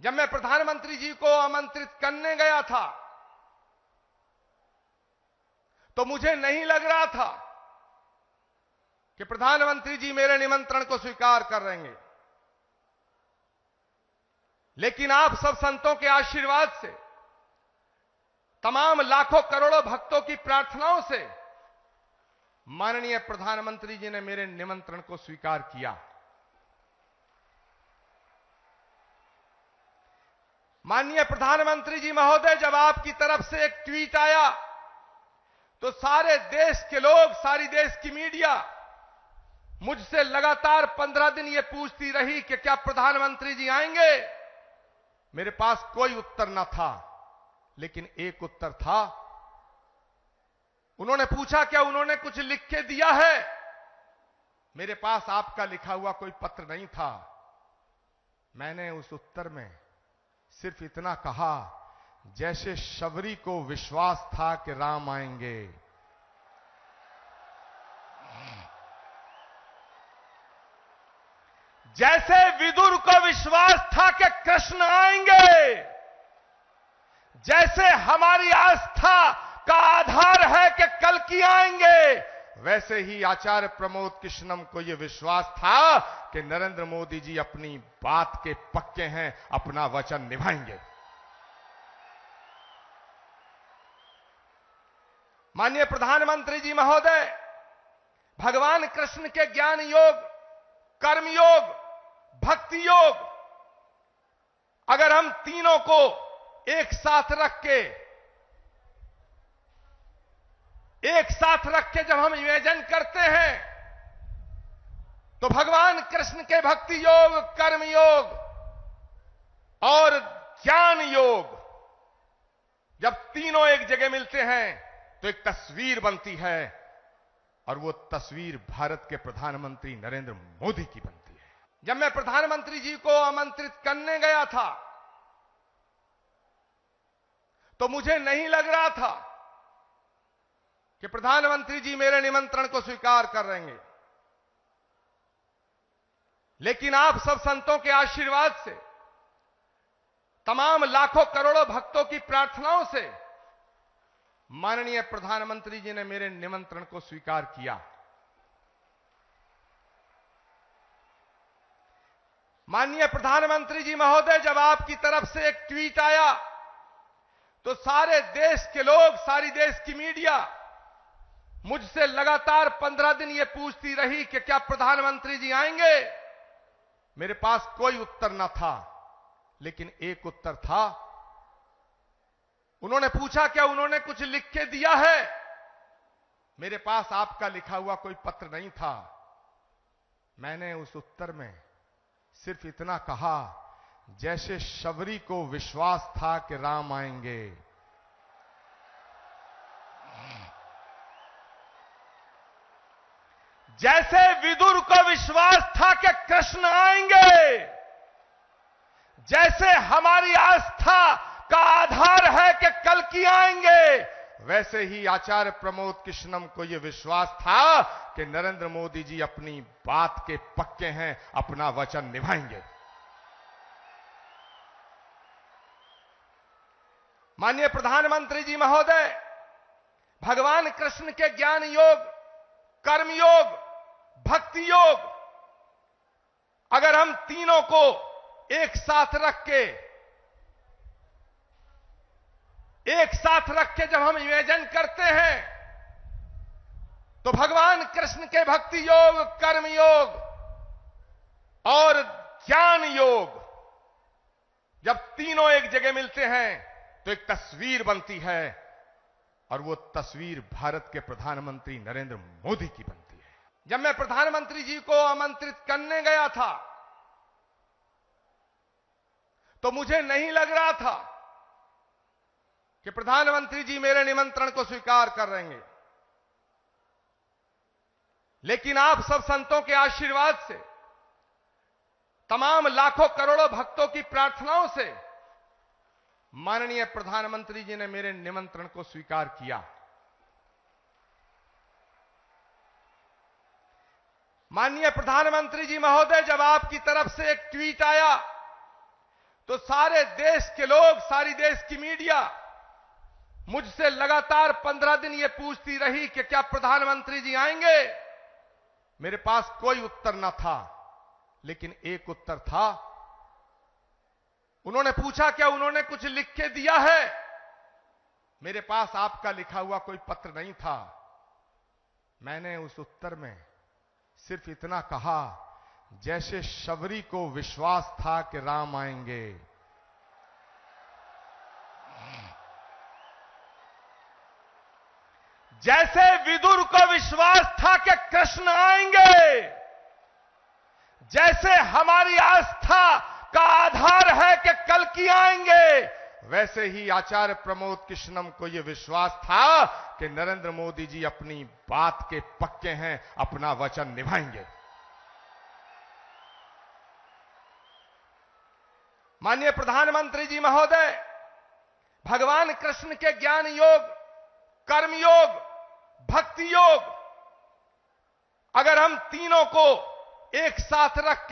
जब मैं प्रधानमंत्री जी को आमंत्रित करने गया था तो मुझे नहीं लग रहा था कि प्रधानमंत्री जी मेरे निमंत्रण को स्वीकार कर लेंगे, लेकिन आप सब संतों के आशीर्वाद से, तमाम लाखों करोड़ों भक्तों की प्रार्थनाओं से माननीय प्रधानमंत्री जी ने मेरे निमंत्रण को स्वीकार किया। माननीय प्रधानमंत्री जी महोदय, जब आपकी तरफ से एक ट्वीट आया तो सारे देश के लोग, सारी देश की मीडिया मुझसे लगातार 15 दिन ये पूछती रही कि क्या प्रधानमंत्री जी आएंगे। मेरे पास कोई उत्तर न था, लेकिन एक उत्तर था। उन्होंने पूछा क्या उन्होंने कुछ लिख के दिया है। मेरे पास आपका लिखा हुआ कोई पत्र नहीं था। मैंने उस उत्तर में सिर्फ इतना कहा, जैसे शबरी को विश्वास था कि राम आएंगे, जैसे विदुर को विश्वास था कि कृष्ण आएंगे, जैसे हमारी आस्था का आधार है कि कल्कि आएंगे, वैसे ही आचार्य प्रमोद कृष्णम को यह विश्वास था कि नरेंद्र मोदी जी अपनी बात के पक्के हैं, अपना वचन निभाएंगे। माननीय प्रधानमंत्री जी महोदय, भगवान कृष्ण के ज्ञान योग, कर्म योग, भक्ति योग, अगर हम तीनों को एक साथ रख के जब हम इमेजिन करते हैं तो भगवान कृष्ण के भक्ति योग, कर्म योग और ज्ञान योग जब तीनों एक जगह मिलते हैं तो एक तस्वीर बनती है, और वो तस्वीर भारत के प्रधानमंत्री नरेंद्र मोदी की बनती है। जब मैं प्रधानमंत्री जी को आमंत्रित करने गया था तो मुझे नहीं लग रहा था कि प्रधानमंत्री जी मेरे निमंत्रण को स्वीकार कर लेंगे, लेकिन आप सब संतों के आशीर्वाद से, तमाम लाखों करोड़ों भक्तों की प्रार्थनाओं से माननीय प्रधानमंत्री जी ने मेरे निमंत्रण को स्वीकार किया। माननीय प्रधानमंत्री जी महोदय, जब आपकी तरफ से एक ट्वीट आया तो सारे देश के लोग, सारी देश की मीडिया मुझसे लगातार 15 दिन ये पूछती रही कि क्या प्रधानमंत्री जी आएंगे। मेरे पास कोई उत्तर न था, लेकिन एक उत्तर था। उन्होंने पूछा क्या उन्होंने कुछ लिख के दिया है। मेरे पास आपका लिखा हुआ कोई पत्र नहीं था। मैंने उस उत्तर में सिर्फ इतना कहा, जैसे शबरी को विश्वास था कि राम आएंगे, जैसे विदुर को विश्वास था कि कृष्ण आएंगे, जैसे हमारी आस्था का आधार है कि कल्कि आएंगे, वैसे ही आचार्य प्रमोद कृष्णम को यह विश्वास था कि नरेंद्र मोदी जी अपनी बात के पक्के हैं, अपना वचन निभाएंगे। माननीय प्रधानमंत्री जी महोदय, भगवान कृष्ण के ज्ञान योग, कर्म योग, भक्ति योग, अगर हम तीनों को एक साथ रख के जब हम इमेजिन करते हैं तो भगवान कृष्ण के भक्ति योग, कर्म योग और ज्ञान योग जब तीनों एक जगह मिलते हैं तो एक तस्वीर बनती है, और वो तस्वीर भारत के प्रधानमंत्री नरेंद्र मोदी की बनती है। जब मैं प्रधानमंत्री जी को आमंत्रित करने गया था तो मुझे नहीं लग रहा था कि प्रधानमंत्री जी मेरे निमंत्रण को स्वीकार कर लेंगे, लेकिन आप सब संतों के आशीर्वाद से, तमाम लाखों करोड़ों भक्तों की प्रार्थनाओं से माननीय प्रधानमंत्री जी ने मेरे निमंत्रण को स्वीकार किया। माननीय प्रधानमंत्री जी महोदय, जब आपकी तरफ से एक ट्वीट आया तो सारे देश के लोग, सारी देश की मीडिया मुझसे लगातार 15 दिन ये पूछती रही कि क्या प्रधानमंत्री जी आएंगे। मेरे पास कोई उत्तर न था, लेकिन एक उत्तर था। उन्होंने पूछा क्या उन्होंने कुछ लिख के दिया है। मेरे पास आपका लिखा हुआ कोई पत्र नहीं था। मैंने उस उत्तर में सिर्फ इतना कहा, जैसे शबरी को विश्वास था कि राम आएंगे, जैसे विदुर को विश्वास था कि कृष्ण आएंगे, जैसे हमारी आस्था का आधार है कि कल्कि आएंगे, वैसे ही आचार्य प्रमोद कृष्णम को यह विश्वास था कि नरेंद्र मोदी जी अपनी बात के पक्के हैं, अपना वचन निभाएंगे। माननीय प्रधानमंत्री जी महोदय, भगवान कृष्ण के ज्ञान योग, कर्म योग, भक्ति योग, अगर हम तीनों को एक साथ रख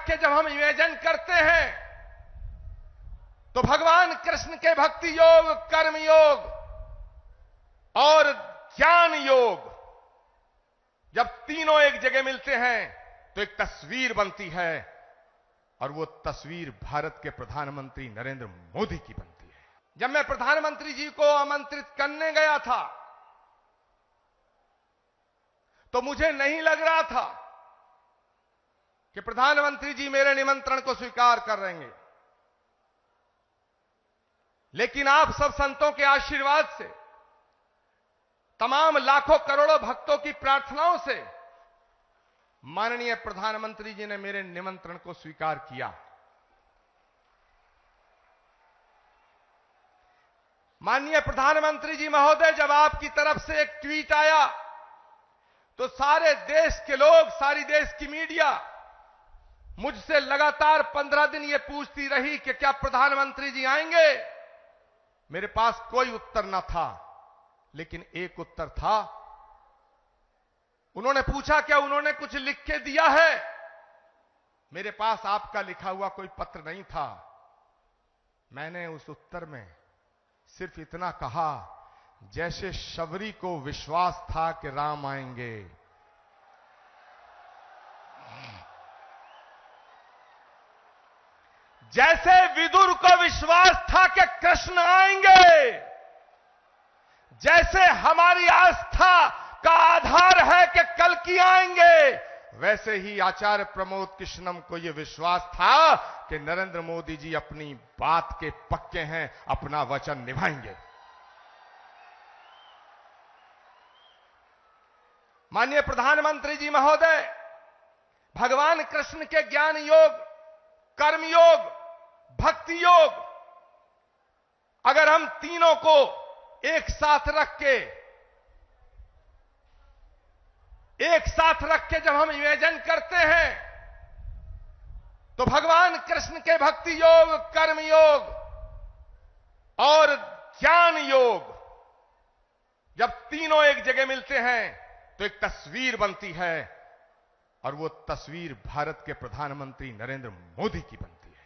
के जब हम इमेजिन करते हैं, तो भगवान कृष्ण के भक्ति योग, कर्म योग और ज्ञान योग जब तीनों एक जगह मिलते हैं तो एक तस्वीर बनती है, और वो तस्वीर भारत के प्रधानमंत्री नरेंद्र मोदी की बनती है। जब मैं प्रधानमंत्री जी को आमंत्रित करने गया था तो मुझे नहीं लग रहा था कि प्रधानमंत्री जी मेरे निमंत्रण को स्वीकार कर लेंगे, लेकिन आप सब संतों के आशीर्वाद से, तमाम लाखों करोड़ों भक्तों की प्रार्थनाओं से माननीय प्रधानमंत्री जी ने मेरे निमंत्रण को स्वीकार किया। माननीय प्रधानमंत्री जी महोदय, जब आपकी तरफ से एक ट्वीट आया तो सारे देश के लोग, सारी देश की मीडिया मुझसे लगातार 15 दिन ये पूछती रही कि क्या प्रधानमंत्री जी आएंगे। मेरे पास कोई उत्तर न था, लेकिन एक उत्तर था। उन्होंने पूछा क्या उन्होंने कुछ लिख के दिया है। मेरे पास आपका लिखा हुआ कोई पत्र नहीं था। मैंने उस उत्तर में सिर्फ इतना कहा, जैसे शबरी को विश्वास था कि राम आएंगे, जैसे विदुर को विश्वास था कि कृष्ण आएंगे, जैसे हमारी आस्था का आधार है कि कल्कि आएंगे, वैसे ही आचार्य प्रमोद कृष्णम को यह विश्वास था कि नरेंद्र मोदी जी अपनी बात के पक्के हैं, अपना वचन निभाएंगे। माननीय प्रधानमंत्री जी महोदय, भगवान कृष्ण के ज्ञान योग, कर्म योग, भक्ति योग, अगर हम तीनों को एक साथ रख के जब हम इमेजिन करते हैं, तो भगवान कृष्ण के भक्ति योग, कर्म योग और ज्ञान योग जब तीनों एक जगह मिलते हैं तो एक तस्वीर बनती है, और वो तस्वीर भारत के प्रधानमंत्री नरेंद्र मोदी की बनती है।